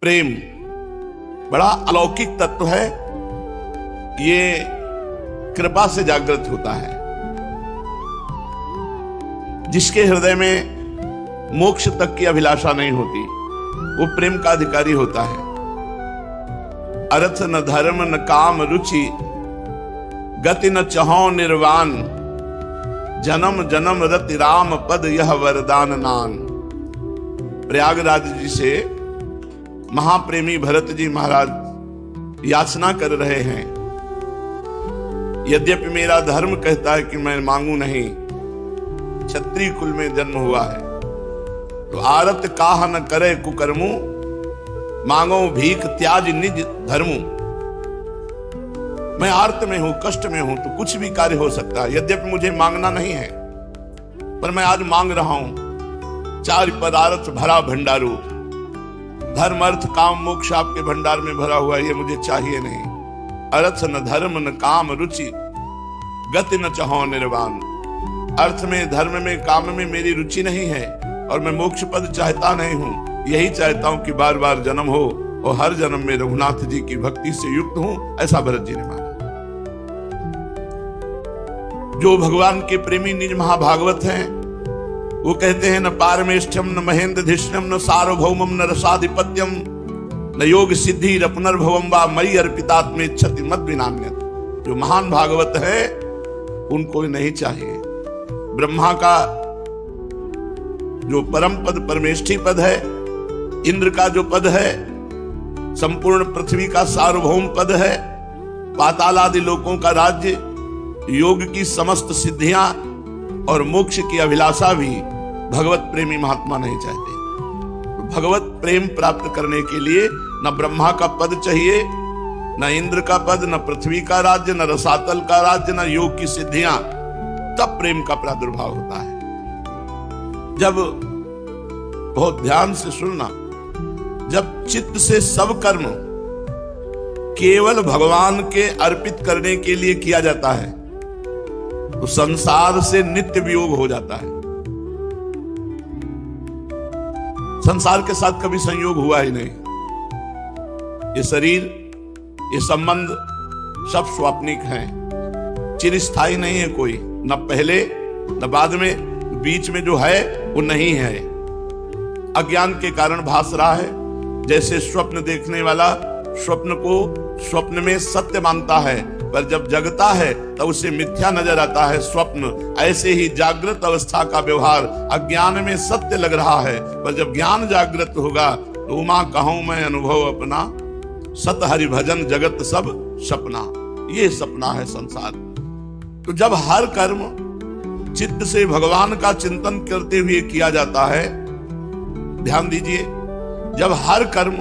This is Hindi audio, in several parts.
प्रेम बड़ा अलौकिक तत्व है। ये कृपा से जागृत होता है। जिसके हृदय में मोक्ष तक की अभिलाषा नहीं होती वो प्रेम का अधिकारी होता है। अर्थ न धर्म न काम रुचि, गति न चहो निर्वाण, जन्म जन्म रति राम पद यह वरदान नान। प्रयागराज जी से महाप्रेमी भरत जी महाराज याचना कर रहे हैं, यद्यपि मेरा धर्म कहता है कि मैं मांगू नहीं, क्षत्रिय कुल में जन्म हुआ है, तो आरत काह न करे कुकर्मु, मांगो भीख त्याज निज धर्मु। मैं आर्त में हूं, कष्ट में हूं, तो कुछ भी कार्य हो सकता है। यद्यपि मुझे मांगना नहीं है, पर मैं आज मांग रहा हूं। चार पदार्थ भरा भंडारू, धर्म अर्थ काम मोक्ष आपके भंडार में भरा हुआ, ये मुझे चाहिए नहीं। अर्थ न धर्म न काम रुचि, गति न चाहो निर्वाण। अर्थ में, धर्म में, काम में मेरी रुचि नहीं है और मैं मोक्ष पद चाहता नहीं हूं। यही चाहता हूं कि बार बार जन्म हो और हर जन्म में रघुनाथ जी की भक्ति से युक्त हूं, ऐसा भरत जी ने माना। जो भगवान के प्रेमी निज महाभागवत हैं, वो कहते हैं न पारमेष्ठ्यम न महेंद्रधिष्ण्यम न सार्वभौमम न रसाधिपत्यम न योग सिद्धि रपुनर्भवम वा मयि अर्पितात्मे क्षति मद विनान्यत। जो महान भागवत है उनको नहीं चाहिए। ब्रह्मा का जो परम पद परमेष्ठी पद है, इंद्र का जो पद है, संपूर्ण पृथ्वी का सार्वभौम पद है, पातालादि लोकों का राज्य, योग की समस्त सिद्धियां और मोक्ष की अभिलाषा भी भगवत प्रेमी महात्मा नहीं चाहते। तो भगवत प्रेम प्राप्त करने के लिए न ब्रह्मा का पद चाहिए, न इंद्र का पद, न पृथ्वी का राज्य, न रसातल का राज्य, न योग की सिद्धियां, तब प्रेम का प्रादुर्भाव होता है। जब, बहुत ध्यान से सुनना, जब चित्त से सब कर्म केवल भगवान के अर्पित करने के लिए किया जाता है तो संसार से नित्य वियोग हो जाता है। संसार के साथ कभी संयोग हुआ ही नहीं। ये शरीर, ये संबंध सब स्वाप्निक हैं, चिरस्थायी नहीं है कोई, न पहले न बाद में, बीच में जो है वो नहीं है। अज्ञान के कारण भास रहा है। जैसे स्वप्न देखने वाला स्वप्न को स्वप्न में सत्य मानता है, पर जब जगता है तब उसे मिथ्या नजर आता है स्वप्न। ऐसे ही जागृत अवस्था का व्यवहार अज्ञान में सत्य लग रहा है, पर जब ज्ञान जागृत होगा तो उमा कहूं मैं अनुभव अपना, सत हरि भजन जगत सब सपना। ये सपना है संसार। तो जब हर कर्म चित्त से भगवान का चिंतन करते हुए किया जाता है, ध्यान दीजिए, जब हर कर्म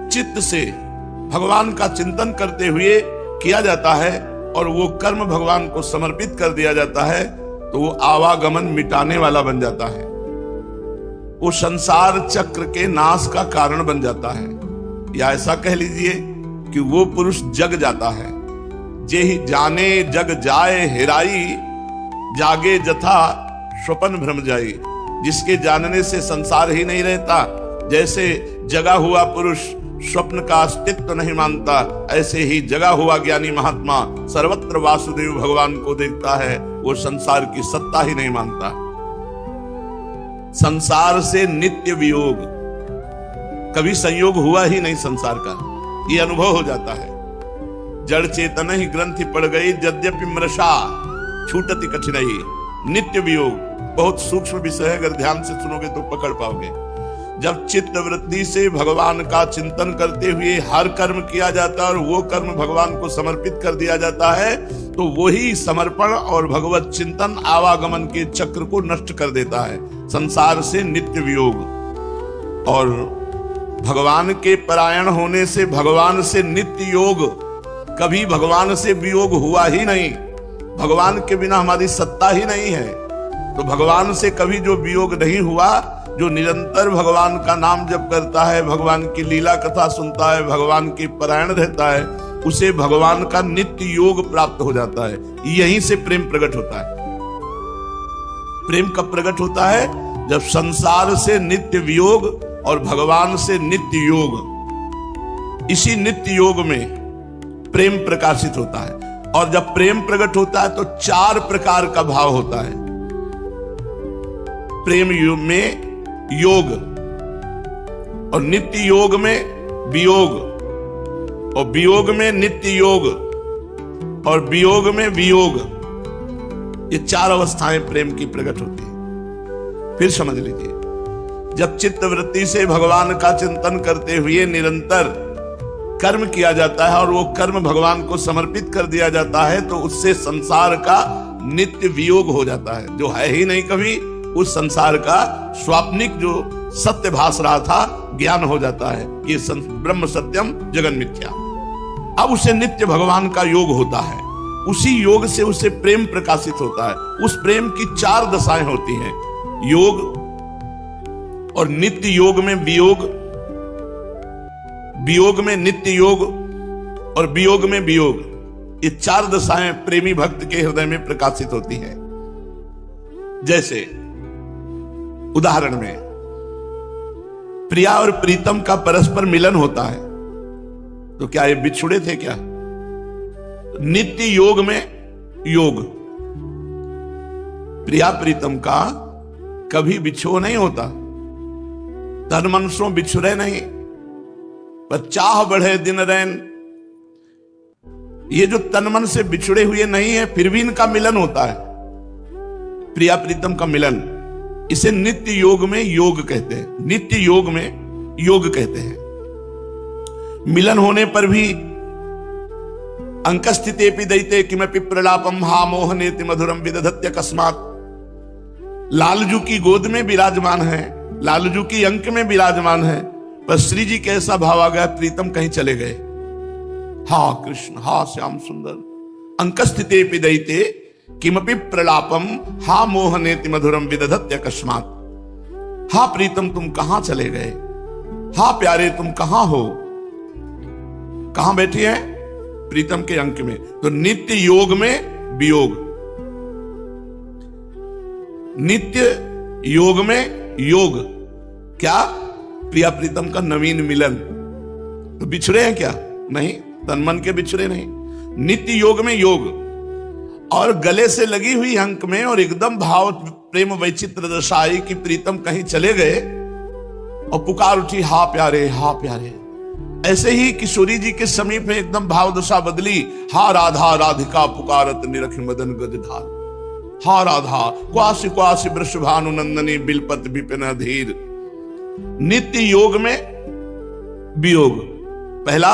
चित्त से भगवान का चिंतन करते हुए किया जाता है और वो कर्म भगवान को समर्पित कर दिया जाता है, तो वो आवागमन मिटाने वाला बन जाता है। वो संसार चक्र के नाश का कारण बन जाता है, या ऐसा कह लीजिए कि वो पुरुष जग जाता है। जेहि जाने जग जाए हेराई, जागे जथा स्वपन भ्रम जाई। जिसके जानने से संसार ही नहीं रहता, जैसे जगा हुआ पुरुष स्वप्न का अस्तित्व नहीं मानता, ऐसे ही जगा हुआ ज्ञानी महात्मा सर्वत्र वासुदेव भगवान को देखता है, वो संसार की सत्ता ही नहीं मानता। संसार से नित्य वियोग, कभी संयोग हुआ ही नहीं संसार का, ये अनुभव हो जाता है। जड़ चेतन ही ग्रंथि पड़ गई, यद्यपि मृषा छूटति कठिनाई। नित्य वियोग बहुत सूक्ष्म विषय है, अगर ध्यान से सुनोगे तो पकड़ पाओगे। जब चित्त वृत्ति से भगवान का चिंतन करते हुए हर कर्म किया जाता है और वो कर्म भगवान को समर्पित कर दिया जाता है, तो वही समर्पण और भगवत चिंतन आवागमन के चक्र को नष्ट कर देता है। संसार से नित्य वियोग और भगवान के परायण होने से भगवान से नित्य योग, कभी भगवान से वियोग हुआ ही नहीं। भगवान के बिना हमारी सत्ता ही नहीं है, तो भगवान से कभी जो वियोग नहीं हुआ, जो निरंतर भगवान का नाम जप करता है, भगवान की लीला कथा सुनता है, भगवान के परायण रहता है, उसे भगवान का नित्य योग प्राप्त हो जाता है। यहीं से प्रेम प्रकट होता है। प्रेम कब प्रकट होता है? जब संसार से नित्य वियोग और भगवान से नित्य योग, इसी नित्य योग में प्रेम प्रकाशित होता है। और जब प्रेम प्रकट होता है तो 4 प्रकार का भाव होता है। प्रेम में योग, और नित्य योग में वियोग, और वियोग में नित्य योग, और वियोग में वियोग। ये 4 अवस्थाएं प्रेम की प्रकट होती है। फिर समझ लीजिए, जब चित्त वृत्ति से भगवान का चिंतन करते हुए निरंतर कर्म किया जाता है और वो कर्म भगवान को समर्पित कर दिया जाता है, तो उससे संसार का नित्य वियोग हो जाता है। जो है ही नहीं कभी, उस संसार का स्वाप्निक जो सत्य भास रहा था, ज्ञान हो जाता है कि ब्रह्म सत्यम जगन मिथ्या। अब उसे नित्य भगवान का योग होता है, उसी योग से उसे प्रेम प्रकाशित होता है। उस प्रेम की 4 दशाएं होती हैं, योग और नित्य योग में वियोग, वियोग में नित्य योग और वियोग में वियोग। ये 4 दशाएं प्रेमी भक्त के हृदय में प्रकाशित होती हैं। जैसे उदाहरण में प्रिया और प्रीतम का परस्पर मिलन होता है, तो क्या ये बिछुड़े थे क्या? नित्य योग में योग, प्रिया प्रीतम का कभी बिछो नहीं होता, तन मन सो बिछुरे नहीं, पर चाह बढ़े दिन रैन। ये जो तन मन से बिछुड़े हुए नहीं है, फिर भी इनका मिलन होता है, प्रिया प्रीतम का मिलन। इसे नित्य योग में योग कहते हैं, नित्य योग में योग कहते हैं। मिलन होने पर भी अंकस्थितेपि दैते किमपि प्रलापम हा मोहनेति मधुरम विदधत्य कस्मात्। लालजू की गोद में विराजमान है, लालजू की अंक में विराजमान है, पर श्री जी कैसा भाव आ गया, प्रीतम कहीं चले गए। हा कृष्ण, हा श्याम सुंदर, अंकस्थितेपि दैते किमपि प्रलापम हा मोहनेति मधुरम विदधत्य कस्मात्। हा प्रीतम तुम कहां चले गए, हा प्यारे तुम कहां हो, कहां बैठी है? प्रीतम के अंक में। तो नित्य योग में वियोग, नित्य योग में योग, क्या? प्रिया प्रीतम का नवीन मिलन। तो बिछड़े हैं क्या? नहीं, तन मन के बिछड़े नहीं, नित्य योग में योग। और गले से लगी हुई अंक में और एकदम भाव प्रेम वैचित्र दशा आई कि प्रीतम कहीं चले गए और पुकार उठी, हा प्यारे, हा प्यारे। ऐसे ही किशोरी जी के समीप में एकदम भाव दशा बदली, हा राधा राधिका पुकारत निरख मदन गजधार। हा राधा क्वासी क्वासी वृषभानु नंदनी बिलपत विपिन धीर। नित्य योग में वियोग, पहला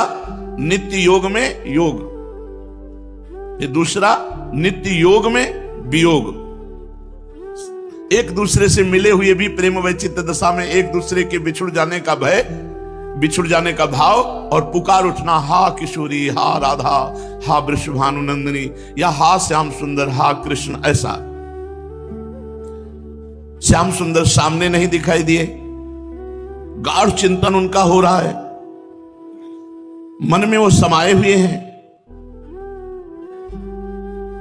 नित्य योग में योग, ये दूसरा नित्य योग में वियोग। एक दूसरे से मिले हुए भी प्रेम वैचित्र दशा में एक दूसरे के बिछुड़ जाने का भय, बिछुड़ जाने का भाव और पुकार उठना, हा किशोरी, हा राधा, हा वृषभानु नंदिनी, या हा श्याम सुंदर, हा कृष्ण। ऐसा श्याम सुंदर सामने नहीं दिखाई दिए, गाढ़ चिंतन उनका हो रहा है, मन में वो समाये हुए हैं,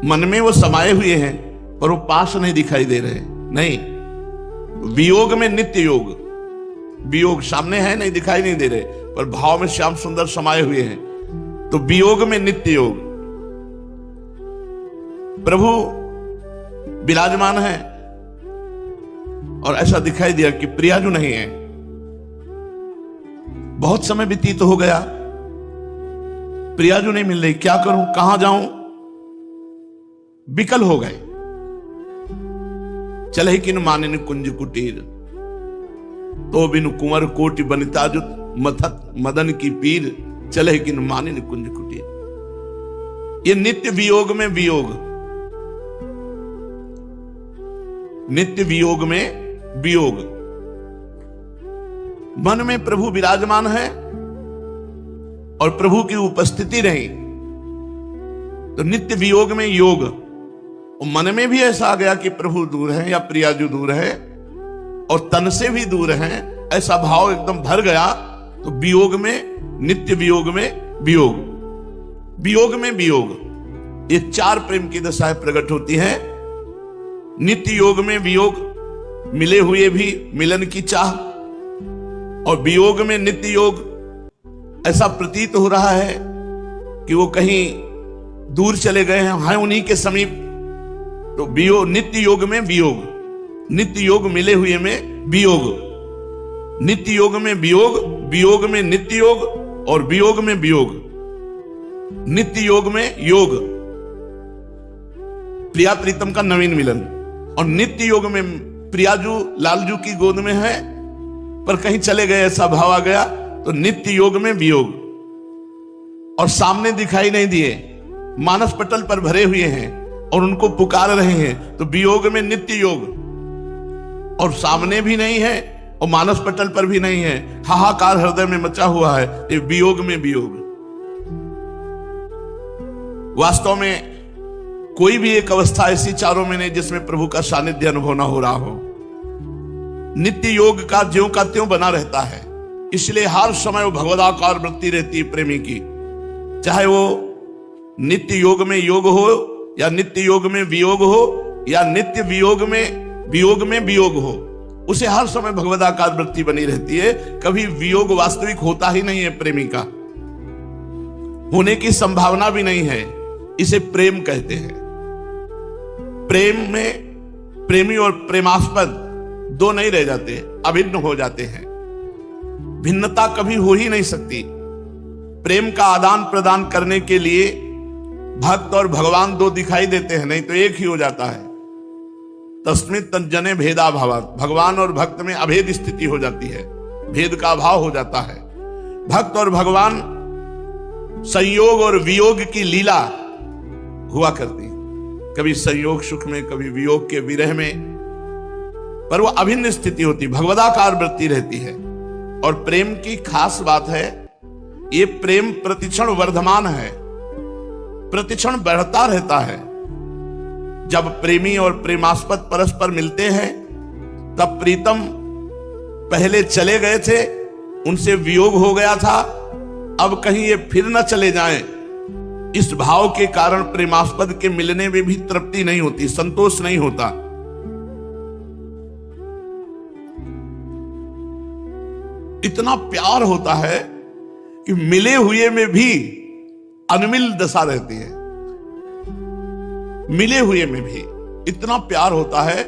मन में वो समाये हुए हैं, पर वो पास नहीं दिखाई दे रहे। नहीं, वियोग में नित्य योग, वियोग सामने है, नहीं दिखाई नहीं दे रहे, पर भाव में श्याम सुंदर समाये हुए हैं। तो वियोग में नित्य योग। प्रभु विराजमान है और ऐसा दिखाई दिया कि प्रियाजू नहीं है। बहुत समय व्यतीत हो गया, प्रियाजू नहीं मिल रही, क्या करूं, कहां जाऊं, विकल हो गए। चले किन मानिन कुंज कुटीर, तो बिनु कुंवर कोटि बनिता जुत मथत मदन की पीर, चले किन मानिन कुंज कुटीर। ये नित्य वियोग में वियोग, नित्य वियोग में वियोग। मन में प्रभु विराजमान है और प्रभु की उपस्थिति नहीं, तो नित्य वियोग में योग। और मन में भी ऐसा आ गया कि प्रभु दूर है या प्रियाजू दूर है और तन से भी दूर है, ऐसा भाव एकदम भर गया। तो वियोग में, नित्य वियोग में वियोग, वियोग में वियोग। ये 4 प्रेम की दशाएं प्रकट होती हैं। नित्य योग में वियोग, मिले हुए भी मिलन की चाह, और वियोग में नित्य योग ऐसा प्रतीत हो रहा है कि वो कहीं दूर चले गए हैं उन्हीं के समीप। तो वियोग, नित्य योग में वियोग, नित्य योग मिले हुए में वियोग, नित्य योग में वियोग, वियोग में नित्य योग और वियोग में वियोग, नित्य योग में योग, प्रिया प्रीतम का नवीन मिलन। और नित्य योग में प्रियाजू लालजू की गोद में है पर कहीं चले गए ऐसा भाव आ गया, तो नित्य योग में वियोग। और सामने दिखाई नहीं दिए, मानस पटल पर भरे हुए हैं और उनको पुकार रहे हैं, तो वियोग में नित्य योग। और सामने भी नहीं है और मानस पटल पर भी नहीं है, हाहाकार हृदय में मचा हुआ है, ये वियोग में वियोग। वास्तव में कोई भी एक अवस्था ऐसी चारों में नहीं जिसमें प्रभु का सानिध्य अनुभव न हो रहा हो। नित्य योग का ज्यों का त्यों बना रहता है, इसलिए हर समय वो भगवदाकार वृत्ति रहती है प्रेमी की। चाहे वो नित्य योग में योग हो या नित्य योग में वियोग हो या नित्य वियोग में वियोग हो, उसे हर समय भगवदाकार वृत्ति बनी रहती है। कभी वियोग वास्तविक होता ही नहीं है, प्रेमी का होने की संभावना भी नहीं है। इसे प्रेम कहते हैं। प्रेम में प्रेमी और प्रेमास्पद दो नहीं रह जाते, अभिन्न हो जाते हैं। भिन्नता कभी हो ही नहीं सकती। प्रेम का आदान प्रदान करने के लिए भक्त और भगवान दो दिखाई देते हैं, नहीं तो एक ही हो जाता है। तस्मिन् तज्जने भेदा भावात्, भगवान और भक्त में अभेद स्थिति हो जाती है, भेद का अभाव हो जाता है। भक्त और भगवान संयोग और वियोग की लीला हुआ करती, कभी संयोग सुख में, कभी वियोग के विरह में, पर वो अभिन्न स्थिति होती, भगवदाकार वृत्ति रहती है। और प्रेम की खास बात है, ये प्रेम प्रतिक्षण वर्धमान है, प्रतिक्षण बढ़ता रहता है। जब प्रेमी और प्रेमास्पद परस्पर मिलते हैं तब प्रीतम पहले चले गए थे, उनसे वियोग हो गया था, अब कहीं ये फिर न चले जाएं, इस भाव के कारण प्रेमास्पद के मिलने में भी तृप्ति नहीं होती, संतोष नहीं होता। इतना प्यार होता है कि मिले हुए में भी अनमिल दशा रहती है। मिले हुए में भी इतना प्यार होता है,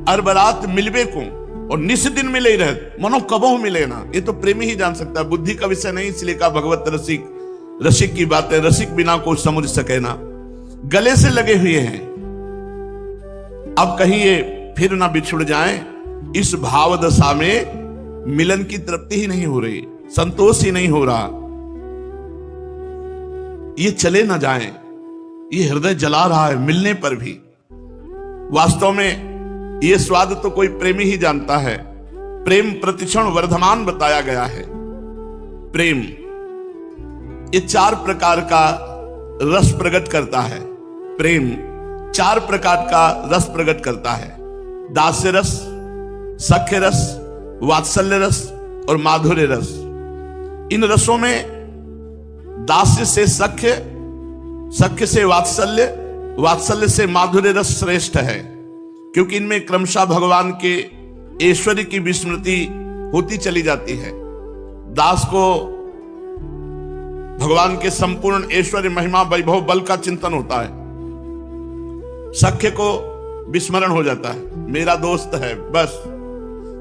अरबरात मिलबे को और निस दिन मिले ही रहे, मनो कबो मिले ना। ये तो प्रेमी ही जान सकता है, बुद्धि का विषय नहीं। इसलिए कहा भगवत रसिक, रसिक की बातें रसिक बिना को समझ सके ना। गले से लगे हुए हैं, अब कहीं ये फिर ना बिछुड़ जाएं, इस भाव दशा में मिलन की तृप्ति ही नहीं हो रही, संतोष ही नहीं हो रहा। ये चले ना जाएं, ये हृदय जला रहा है मिलने पर भी। वास्तव में ये स्वाद तो कोई प्रेमी ही जानता है। प्रेम प्रतिक्षण वर्धमान बताया गया है। प्रेम ये 4 प्रकार का रस प्रकट करता है। प्रेम 4 प्रकार का रस प्रकट करता है, दास्य रस, सख्य रस, वात्सल्य रस और माधुर्य रस। इन रसों में दास्य से सख्य, सख्य से वात्सल्य, वात्सल्य से माधुर्य रस श्रेष्ठ है, क्योंकि इनमें क्रमशः भगवान के ऐश्वर्य की विस्मृति होती चली जाती है। दास को भगवान के संपूर्ण ऐश्वर्य, महिमा, वैभव, बल का चिंतन होता है। सख्य को विस्मरण हो जाता है, मेरा दोस्त है बस।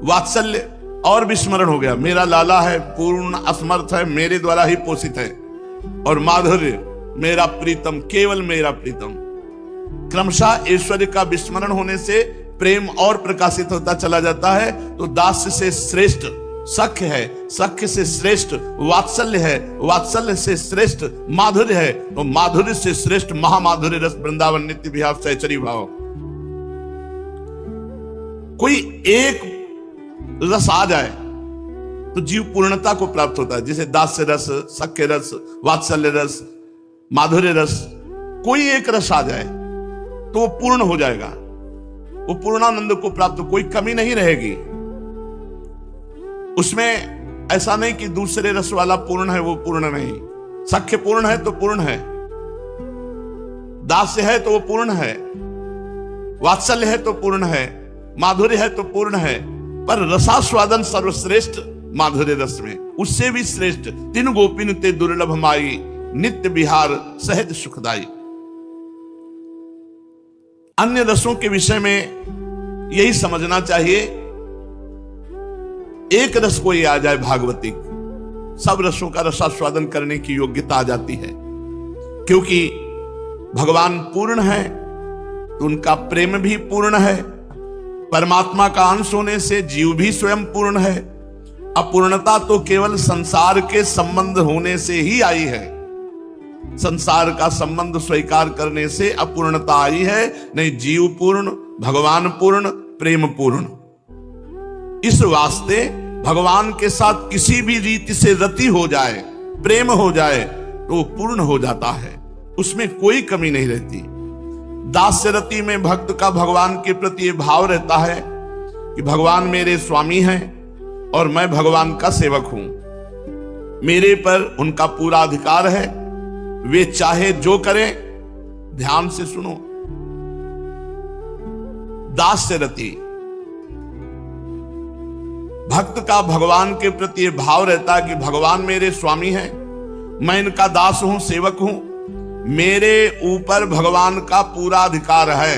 वात्सल्य और विस्मरण हो गया, मेरा लाला है, पूर्ण असमर्थ है, मेरे द्वारा ही पोषित है। और माधुर्य, मेरा प्रीतम, केवल मेरा प्रीतम। क्रमशः ऐश्वर्य का विस्मरण होने से प्रेम और प्रकाशित होता चला जाता है। तो दास्य से श्रेष्ठ सख्य है, सख्य से श्रेष्ठ वात्सल्य है, वात्सल्य से श्रेष्ठ माधुर्य है, तो माधुर्य से श्रेष्ठ महामाधुर्य रस वृंदावन नित्य विहार सहचरी भाव। कोई एक रस आ जाए तो जीव पूर्णता को प्राप्त होता है। जैसे दास्य रस, सख्य रस, वात्सल्य रस, माधुर्य रस, कोई एक रस आ जाए तो वो पूर्ण हो जाएगा, वो पूर्णानंद को प्राप्त, कोई कमी नहीं रहेगी उसमें। ऐसा नहीं कि दूसरे रस वाला पूर्ण है वो पूर्ण नहीं। सख्य पूर्ण है तो पूर्ण है, दास्य है तो वो पूर्ण है, वात्सल्य है तो पूर्ण है, माधुर्य है तो पूर्ण है। पर रसास्वादन सर्वश्रेष्ठ माधुर्य रस में, उससे भी श्रेष्ठ तीन गोपिन ते दुर्लभ माई, नित्य विहार सहज सुखदाई। अन्य रसों के विषय में यही समझना चाहिए, एक रस कोई आ जाए भागवती, सब रसों का रसास्वादन करने की योग्यता आ जाती है। क्योंकि भगवान पूर्ण है तो उनका प्रेम भी पूर्ण है, परमात्मा का अंश होने से जीव भी स्वयं पूर्ण है। अपूर्णता तो केवल संसार के संबंध होने से ही आई है, संसार का संबंध स्वीकार करने से अपूर्णता आई है, नहीं जीव पूर्ण, भगवान पूर्ण, प्रेम पूर्ण। इस वास्ते भगवान के साथ किसी भी रीति से रति हो जाए, प्रेम हो जाए तो पूर्ण हो जाता है, उसमें कोई कमी नहीं रहती। दास्य रति में भक्त का भगवान के प्रति यह भाव रहता है कि भगवान मेरे स्वामी हैं और मैं भगवान का सेवक हूं, मेरे पर उनका पूरा अधिकार है, वे चाहे जो करें। ध्यान से सुनो, दास्य रति, भक्त का भगवान के प्रति यह भाव रहता है कि भगवान मेरे स्वामी हैं, मैं इनका दास हूं, सेवक हूं, मेरे ऊपर भगवान का पूरा अधिकार है,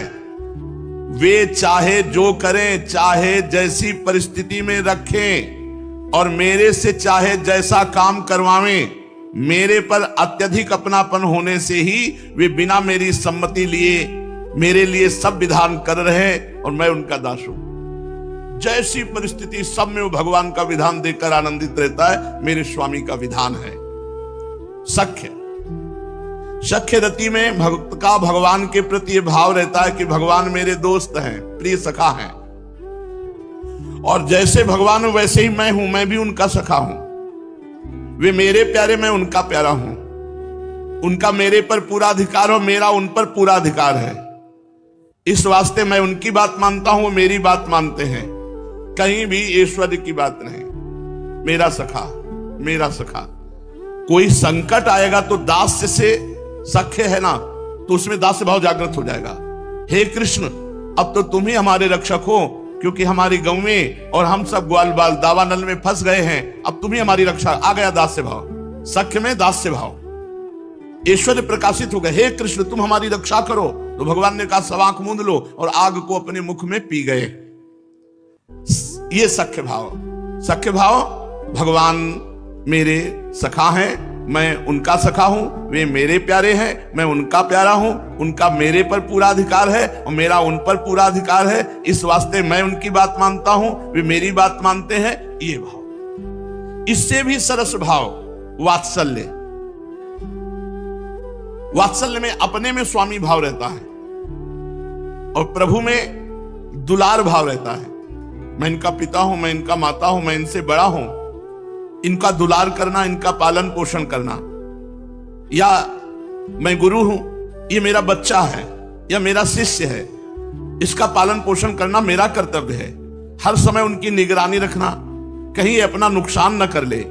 वे चाहे जो करें, चाहे जैसी परिस्थिति में रखें और मेरे से चाहे जैसा काम करवावें, मेरे पर अत्यधिक अपनापन होने से ही वे बिना मेरी सम्मति लिए मेरे लिए सब विधान कर रहे हैं और मैं उनका दास हूं। जैसी परिस्थिति सब में वो भगवान का विधान देकर आनंदित रहता है, मेरे स्वामी का विधान है। सख्य रति में भक्त का भगवान के प्रति भाव रहता है कि भगवान मेरे दोस्त हैं, प्रिय सखा हैं, और जैसे भगवान वैसे ही मैं हूं, मैं भी उनका सखा हूं। वे मेरे प्यारे, मैं उनका प्यारा हूं, उनका मेरे पर पूरा अधिकार हो, मेरा उन पर पूरा अधिकार है। इस वास्ते मैं उनकी बात मानता हूं, वो मेरी बात मानते हैं, कहीं भी ऐश्वर्य की बात नहीं। मेरा सखा, मेरा सखा। कोई संकट आएगा तो दास्य से सख्य है ना, तो उसमें दास्य भाव जागृत हो जाएगा। हे कृष्ण, अब तो तुम ही हमारे रक्षक हो, क्योंकि हमारी गौवें और हम सब ग्वाल बाल दावानल में फंस गए हैं, अब तुम ही हमारी रक्षा। आ गया दास्य भाव, सख्य में दास्य भाव, ऐश्वर्य प्रकाशित हो गए। हे कृष्ण, तुम हमारी रक्षा करो, तो भगवान ने कहा सब आंख मूंद लो, और आग को अपने मुख में पी गए। ये सख्य भाव। सख्य भाव, भगवान मेरे सखा हैं, मैं उनका सखा हूं, वे मेरे प्यारे हैं, मैं उनका प्यारा हूं, उनका मेरे पर पूरा अधिकार है और मेरा उन पर पूरा अधिकार है। इस वास्ते मैं उनकी बात मानता हूं, वे मेरी बात मानते हैं। ये भाव। इससे भी सरस भाव वात्सल्य। वात्सल्य में अपने में स्वामी भाव रहता है और प्रभु में दुलार भाव रहता है। मैं इनका पिता हूं, मैं इनका माता हूं, मैं इनसे बड़ा हूं, इनका दुलार करना, इनका पालन पोषण करना। या मैं गुरु हूं, ये मेरा बच्चा है या मेरा शिष्य है, इसका पालन पोषण करना मेरा कर्तव्य है। हर समय उनकी निगरानी रखना, कहीं अपना नुकसान न कर ले।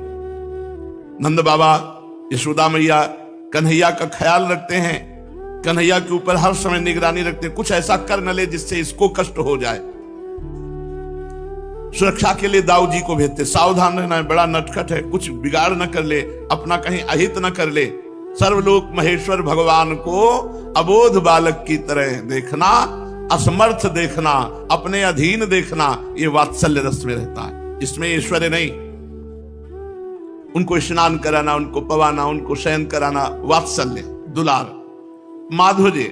नंद बाबा, यशोदा मैया कन्हैया का ख्याल रखते हैं, कन्हैया के ऊपर हर समय निगरानी रखते हैं, कुछ ऐसा कर न ले जिससे इसको कष्ट हो जाए। सुरक्षा के लिए दाऊ जी को भेजते, सावधान रहना है, बड़ा नटखट है, कुछ बिगाड़ न कर ले, अपना कहीं अहित न कर ले। सर्वलोक महेश्वर भगवान को अबोध बालक की तरह देखना, असमर्थ देखना, अपने अधीन देखना, ये वात्सल्य रस में रहता है। इसमें ऐश्वर्य नहीं। उनको स्नान कराना, उनको पवाना, उनको शयन कराना, वात्सल्य, दुलार। माधुर्य।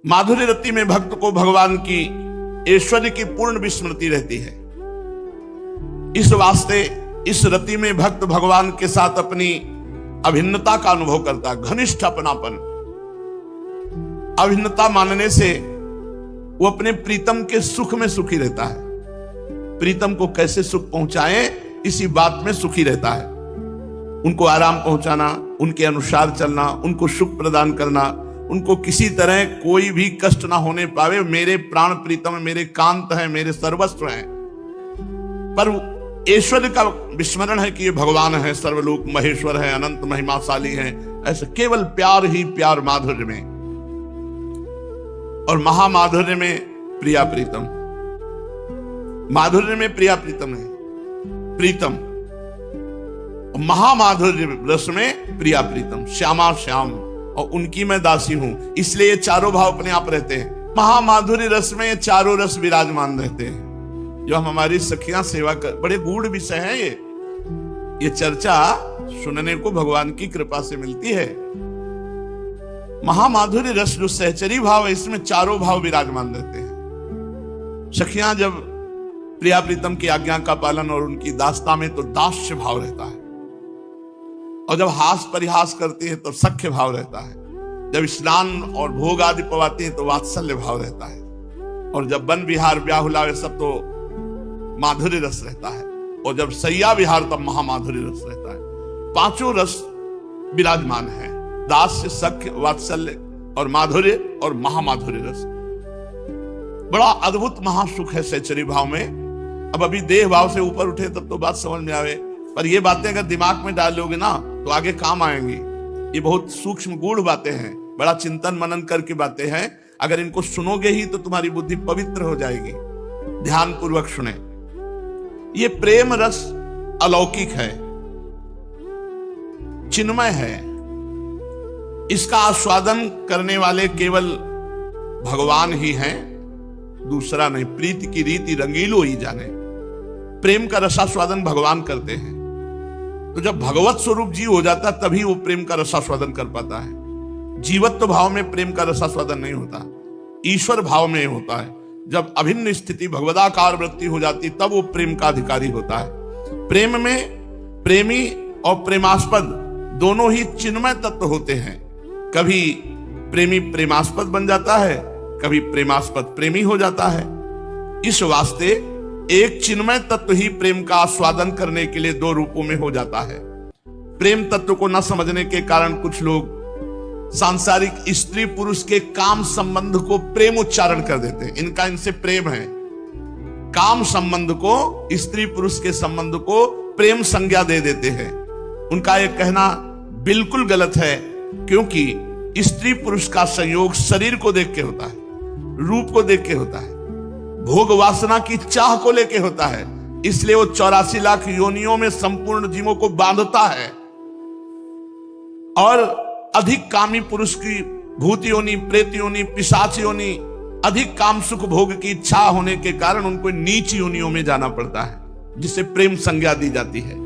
माधुर्य रति में भक्त को भगवान की ऐश्वर्य की पूर्ण विस्मृति रहती है। इस वास्ते इस रति में भक्त भगवान के साथ अपनी अभिन्नता का अनुभव करता है, घनिष्ठ अपनापन। अभिन्नता मानने से वो अपने प्रीतम के सुख में सुखी रहता है। प्रीतम को कैसे सुख पहुंचाएं, इसी बात में सुखी रहता है। उनको आराम पहुंचाना, उनके अनुसार चलना, उनको सुख प्रदान करना, उनको किसी तरह कोई भी कष्ट ना होने पावे। मेरे प्राण प्रीतम, मेरे कांत हैं, मेरे सर्वस्व हैं। पर ऐश्वर्य का विस्मरण है कि ये भगवान है, सर्वलोक महेश्वर है, अनंत महिमाशाली है। ऐसे केवल प्यार ही प्यार माधुर्य में, और महामाधुर्य में प्रिया प्रीतम। माधुर्य में प्रिया प्रीतम है। प्रीतम, महामाधुर्य रस में प्रिया प्रीतम, श्यामा श्याम, और उनकी मैं दासी हूं। इसलिए ये चारों भाव अपने आप रहते हैं। महामाधुर्य रस में ये चारों रस विराजमान रहते हैं। जो हम हमारी सखियां सेवा कर, बड़े गूढ़ विषय है ये चर्चा सुनने को भगवान की कृपा से मिलती है। महामाधुर्य रस जो सहचरी भाव है, इसमें चारों भाव विराजमान रहते हैं। सखियां जब प्रिया प्रीतम की आज्ञा का पालन और उनकी दासता में तो दास्य भाव रहता है, और जब हास परिहास करती है तो सख्य भाव रहता है। जब स्नान और भोग आदि पवाती है तो वात्सल्य भाव रहता है, और जब वन विहार व्याहुलावे सब तो माधुर्य रस रहता है, और जब सैया विहार तब महामाधुर्य रस रहता है। पांचों रस विराजमान है, दास्य, सख्य, वात्सल्य और माधुर्य और महामाधुर्य रस। बड़ा अद्भुत महासुख है सहचरी भाव में। अब अभी देह भाव से ऊपर उठे तब तो बात समझ में आवे, पर ये बातें अगर दिमाग में डालोगे ना तो आगे काम आएंगी। ये बहुत सूक्ष्म गूढ़ बातें हैं, बड़ा चिंतन मनन करके बातें हैं। अगर इनको सुनोगे ही तो तुम्हारी बुद्धि पवित्र हो जाएगी। ध्यान पूर्वक सुने। ये प्रेम रस अलौकिक है, चिन्मय है। इसका आस्वादन करने वाले केवल भगवान ही हैं, दूसरा नहीं। प्रीति की रीति रंगीलो ही जाने। प्रेम का रसास्वादन भगवान करते हैं। तो जब भगवत स्वरूप जीव हो जाता तभी वो प्रेम का रसास्वादन कर पाता है। जीवत्व भाव में प्रेम का रसास्वादन नहीं होता, ईश्वर भाव में होता है। जब अभिन्न स्थिति भगवदाकार वृत्ति हो जाती तब वो प्रेम का अधिकारी होता है। प्रेम में प्रेमी और प्रेमास्पद दोनों ही चिन्मय तत्व होते हैं। कभी प्रेमी प्रेमास्पद बन जाता है, कभी प्रेमास्पद प्रेमी हो जाता है। इस वास्ते एक चिन्मय तत्व ही प्रेम का आस्वादन करने के लिए दो रूपों में हो जाता है। प्रेम तत्व को न समझने के कारण कुछ लोग सांसारिक स्त्री पुरुष के काम संबंध को प्रेम उच्चारण कर देते हैं। इनका इनसे प्रेम है। काम संबंध को, स्त्री पुरुष के संबंध को प्रेम संज्ञा दे देते हैं। उनका यह कहना बिल्कुल गलत है, क्योंकि स्त्री पुरुष का संयोग शरीर को देख के होता है, रूप को देख के होता है, भोग वासना की चाह को लेके होता है। इसलिए वो 84 लाख योनियों में संपूर्ण जीवों को बांधता है। और अधिक कामी पुरुष की भूत योनि, प्रेत योनि, पिशाच योनि, अधिक काम सुख भोग की इच्छा होने के कारण उनको नीच योनियों में जाना पड़ता है, जिसे प्रेम संज्ञा दी जाती है।